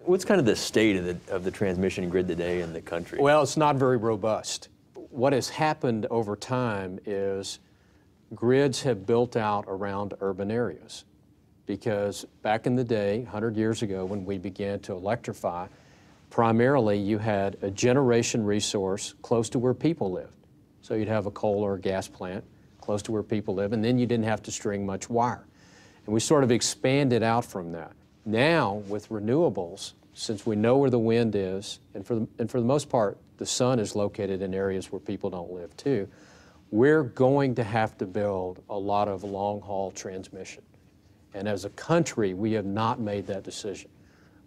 What's kind of the state of the transmission grid today in the country? Well, it's not very robust. What has happened over time is grids have built out around urban areas, because back in the day, 100 years ago, when we began to electrify, primarily you had a generation resource close to where people lived. So you'd have a coal or a gas plant close to where people live, and then you didn't have to string much wire. And we sort of expanded out from that. Now, with renewables, since we know where the wind is, and for the most part, the sun is located in areas where people don't live too, we're going to have to build a lot of long-haul transmission. And as a country, we have not made that decision.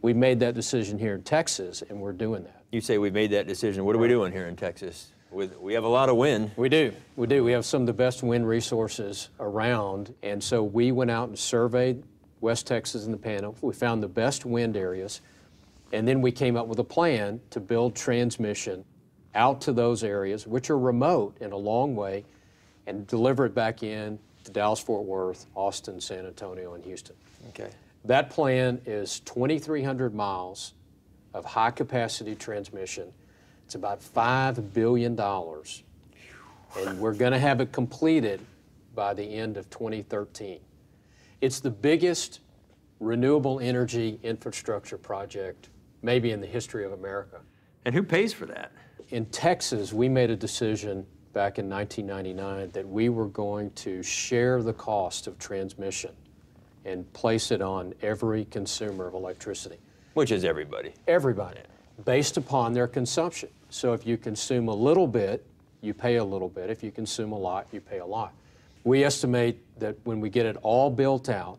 We've made that decision here in Texas, and we're doing that. You say we've made that decision. What are we doing here in Texas? We have a lot of wind. We do. We do. We have some of the best wind resources around, and so we went out and surveyed West Texas and the Panhandle. We found the best wind areas, and then we came up with a plan to build transmission out to those areas, which are remote in a long way, and deliver it back in to Dallas-Fort Worth, Austin, San Antonio, and Houston. Okay. That plan is 2,300 miles of high-capacity transmission. It's about $5 billion, and we're going to have it completed by the end of 2013. It's the biggest renewable energy infrastructure project maybe in the history of America. And who pays for that? In Texas, we made a decision back in 1999 that we were going to share the cost of transmission and place it on every consumer of electricity. Which is everybody. Everybody, based upon their consumption. So if you consume a little bit, you pay a little bit. If you consume a lot, you pay a lot. We estimate that when we get it all built out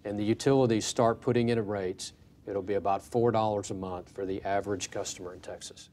and the utilities start putting in rates, it'll be about $4 a month for the average customer in Texas.